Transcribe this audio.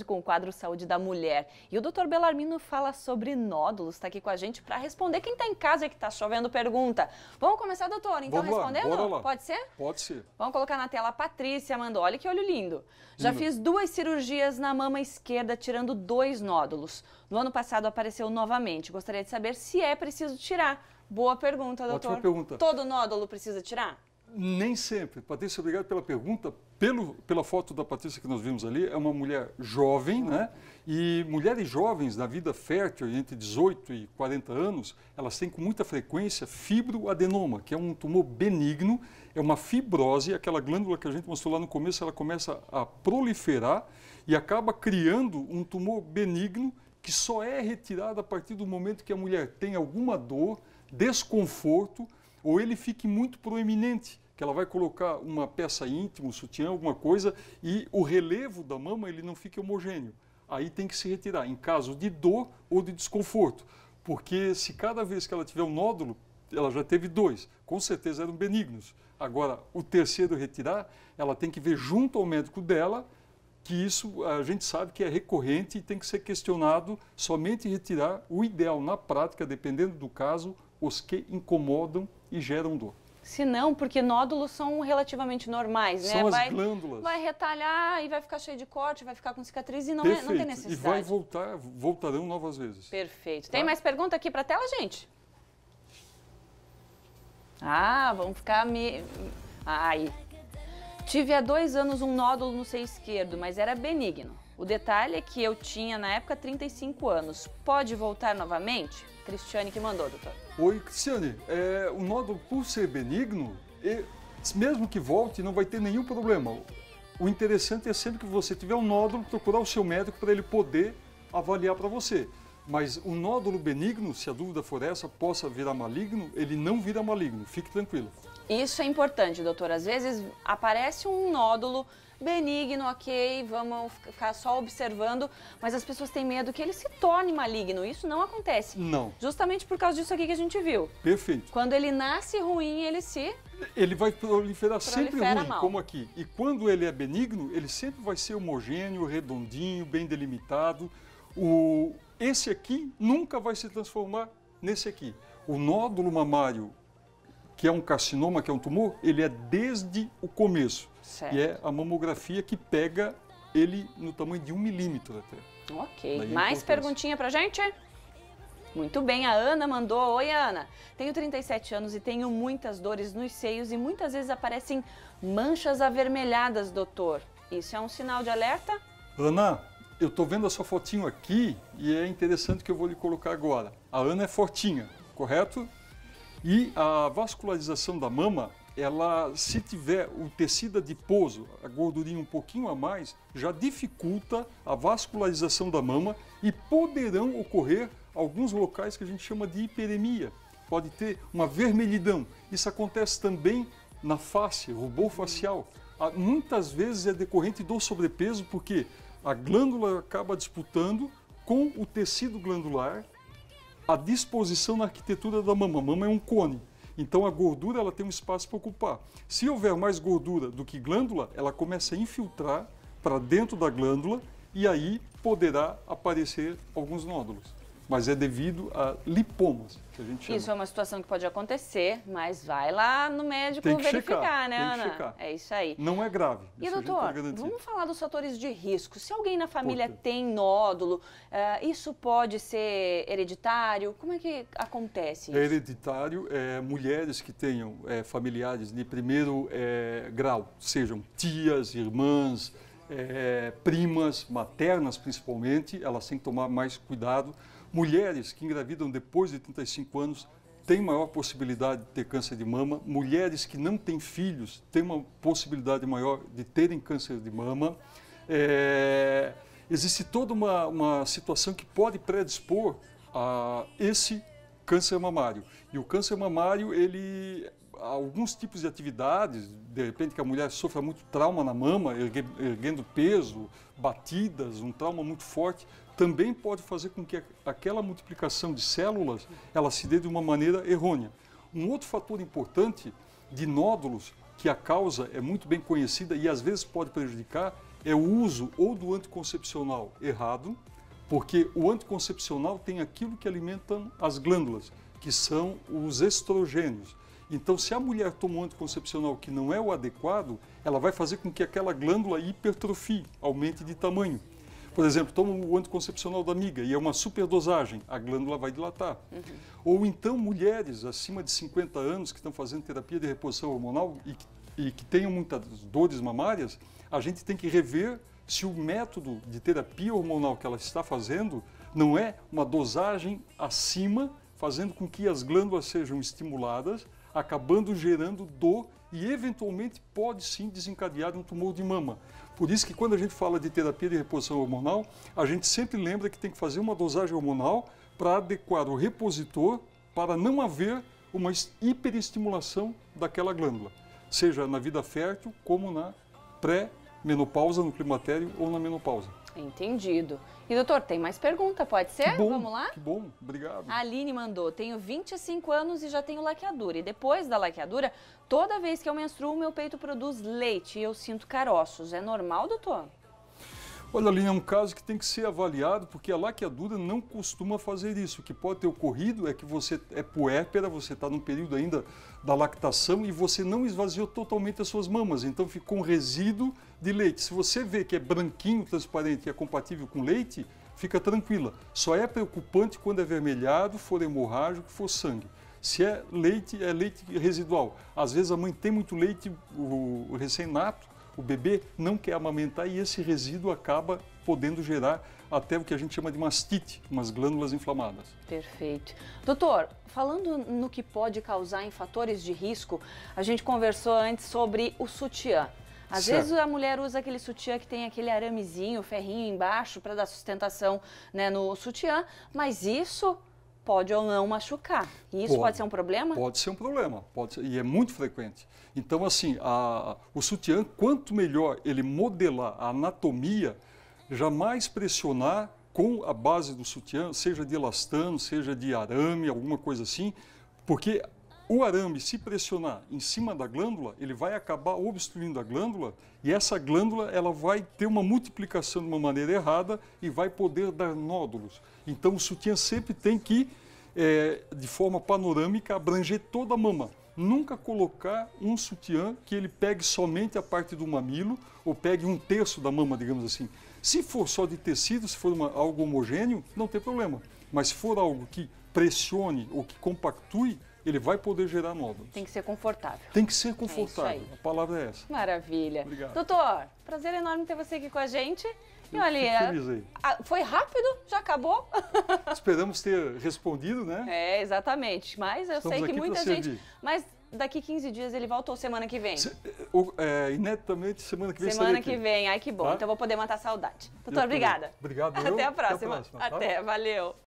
Com o quadro Saúde da Mulher. E o Dr. Belarmino fala sobre nódulos, está aqui com a gente para responder. Quem está em casa e que está chovendo pergunta. Vamos começar, doutor, então respondendo? Bora lá. Pode ser? Pode ser. Vamos colocar na tela. A Patrícia mandou, olha que olho lindo. Já fiz 2 cirurgias na mama esquerda, tirando 2 nódulos. No ano passado apareceu novamente. Gostaria de saber se é preciso tirar. Boa pergunta, doutor. Ótima pergunta. Todo nódulo precisa tirar? Nem sempre. Patrícia, obrigado pela pergunta. Pela foto da Patrícia que nós vimos ali, é uma mulher jovem, né? E mulheres jovens na vida fértil, entre 18 e 40 anos, elas têm com muita frequência fibroadenoma, que é um tumor benigno, é uma fibrose, aquela glândula que a gente mostrou lá no começo, ela começa a proliferar e acaba criando um tumor benigno que só é retirado a partir do momento que a mulher tem alguma dor, desconforto, ou ele fique muito proeminente, que ela vai colocar uma peça íntima, um sutiã, alguma coisa, e o relevo da mama ele não fica homogêneo. Aí tem que se retirar, em caso de dor ou de desconforto. Porque se cada vez que ela tiver um nódulo, ela já teve 2, com certeza eram benignos. Agora, o terceiro retirar, ela tem que ver junto ao médico dela, que isso a gente sabe que é recorrente e tem que ser questionado, somente retirar o ideal na prática, dependendo do caso, os que incomodam e geram dor. Se não, porque nódulos são relativamente normais, né? São as glândulas. Vai retalhar e vai ficar cheio de corte, vai ficar com cicatriz e não tem necessidade. E voltarão novas vezes. Perfeito. Tem mais pergunta aqui para a tela, gente? Ah, vamos ficar... Aí. Tive há 2 anos um nódulo no seio esquerdo, mas era benigno. O detalhe é que eu tinha, na época, 35 anos. Pode voltar novamente? Cristiane que mandou, doutor. Oi, Cristiane. O nódulo, por ser benigno, mesmo que volte, não vai ter nenhum problema. O interessante é sempre que você tiver um nódulo, procurar o seu médico para ele poder avaliar para você. Mas o nódulo benigno, se a dúvida for essa, possa virar maligno, ele não vira maligno. Fique tranquilo. Isso é importante, doutor. Às vezes aparece um nódulo benigno, ok, vamos ficar só observando, mas as pessoas têm medo que ele se torne maligno. Isso não acontece. Não. Justamente por causa disso aqui que a gente viu. Perfeito. Quando ele nasce ruim, ele vai proliferar sempre ruim, mal. como aqui. E quando ele é benigno, ele sempre vai ser homogêneo, redondinho, bem delimitado. Esse aqui nunca vai se transformar nesse aqui. O nódulo mamário, que é um carcinoma, que é um tumor, ele é desde o começo. Certo. E é a mamografia que pega ele no tamanho de 1 milímetro até. Ok. Mais perguntinha pra gente? Muito bem, a Ana mandou. Oi, Ana. Tenho 37 anos e tenho muitas dores nos seios e muitas vezes aparecem manchas avermelhadas, doutor. Isso é um sinal de alerta? Ana, eu estou vendo a sua fotinho aqui e é interessante que eu vou lhe colocar agora. A Ana é fortinha, correto? E a vascularização da mama, ela, se tiver o tecido adiposo, a gordurinha um pouquinho a mais, já dificulta a vascularização da mama e poderão ocorrer alguns locais que a gente chama de hiperemia. Pode ter uma vermelhidão. Isso acontece também na face, rubor facial. Muitas vezes é decorrente do sobrepeso, porque a glândula acaba disputando com o tecido glandular a disposição na arquitetura da mama. A mama é um cone, então a gordura ela tem um espaço para ocupar. Se houver mais gordura do que glândula, ela começa a infiltrar para dentro da glândula e aí poderá aparecer alguns nódulos. Mas é devido a lipomas, que a gente chama. Isso é uma situação que pode acontecer, mas vai lá no médico tem que verificar, checar, né, tem Ana? Que checar. É isso aí. Não é grave. E, doutor, vamos falar dos fatores de risco. Se alguém na família tem nódulo, isso pode ser hereditário? Como é que acontece isso? É hereditário. Mulheres que tenham familiares de primeiro grau, sejam tias, irmãs, primas, maternas principalmente, elas têm que tomar mais cuidado. Mulheres que engravidam depois de 35 anos têm maior possibilidade de ter câncer de mama. Mulheres que não têm filhos têm uma possibilidade maior de terem câncer de mama. Existe toda uma situação que pode predispor a esse câncer mamário. E o câncer mamário, alguns tipos de atividades, de repente que a mulher sofra muito trauma na mama, erguendo peso, batidas, um trauma muito forte, também pode fazer com que aquela multiplicação de células ela se dê de uma maneira errônea. Um outro fator importante de nódulos, que a causa é muito bem conhecida e às vezes pode prejudicar, é o uso ou do anticoncepcional errado, porque o anticoncepcional tem aquilo que alimenta as glândulas, que são os estrogênios. Então, se a mulher toma um anticoncepcional que não é o adequado, ela vai fazer com que aquela glândula hipertrofie, aumente de tamanho. Por exemplo, toma o anticoncepcional da amiga e é uma superdosagem, a glândula vai dilatar. Ou então, mulheres acima de 50 anos que estão fazendo terapia de reposição hormonal e que tenham muitas dores mamárias, a gente tem que rever se o método de terapia hormonal que ela está fazendo não é uma dosagem acima, fazendo com que as glândulas sejam estimuladas, acabando gerando dor e eventualmente pode sim desencadear um tumor de mama. Por isso que quando a gente fala de terapia de reposição hormonal, a gente sempre lembra que tem que fazer uma dosagem hormonal para adequar o repositor para não haver uma hiperestimulação daquela glândula, seja na vida fértil como na pré-menopausa, no climatério ou na menopausa. Entendido. E doutor, tem mais pergunta, pode ser? Que bom, vamos lá? Que bom, obrigado. A Aline mandou, tenho 25 anos e já tenho laqueadura. E depois da laqueadura, toda vez que eu menstruo, meu peito produz leite e eu sinto caroços. É normal, doutor? Olha, Aline, é um caso que tem que ser avaliado, porque a laqueadura não costuma fazer isso. O que pode ter ocorrido é que você é puérpera, você está num período ainda da lactação e você não esvaziou totalmente as suas mamas, então ficou um resíduo de leite. Se você vê que é branquinho, transparente e é compatível com leite, fica tranquila. Só é preocupante quando é avermelhado, for hemorrágico, for sangue. Se é leite residual. Às vezes a mãe tem muito leite, o recém-nato, o bebê não quer amamentar e esse resíduo acaba podendo gerar até o que a gente chama de mastite, umas glândulas inflamadas. Perfeito. Doutor, falando no que pode causar em fatores de risco, a gente conversou antes sobre o sutiã. Às vezes a mulher usa aquele sutiã que tem aquele aramezinho, ferrinho embaixo para dar sustentação, né, no sutiã, mas isso pode ou não machucar. E isso pode ser um problema? Pode ser um problema, e é muito frequente. Então, assim, o sutiã, quanto melhor ele modelar a anatomia, jamais pressionar com a base do sutiã, seja de elastano, seja de arame, alguma coisa assim, porque o arame, se pressionar em cima da glândula, ele vai acabar obstruindo a glândula e essa glândula ela vai ter uma multiplicação de uma maneira errada e vai poder dar nódulos. Então o sutiã sempre tem que, de forma panorâmica, abranger toda a mama. Nunca colocar um sutiã que ele pegue somente a parte do mamilo ou pegue um terço da mama, digamos assim. Se for só de tecido, se for algo homogêneo, não tem problema. Mas se for algo que pressione ou que compactue, ele vai poder gerar nódulos. Tem que ser confortável. Tem que ser confortável. A palavra é essa. Maravilha. Obrigado. Doutor, prazer enorme ter você aqui com a gente. E olha, foi rápido? Já acabou? Esperamos ter respondido, né? É, exatamente. Mas eu sei que muita gente... Mas daqui 15 dias ele voltou semana que vem. Ineditamente, semana que vem. Semana que vem. Ai, que bom. Tá? Então vou poder matar a saudade. Doutor, obrigada. Obrigado. Até a próxima. Até, valeu.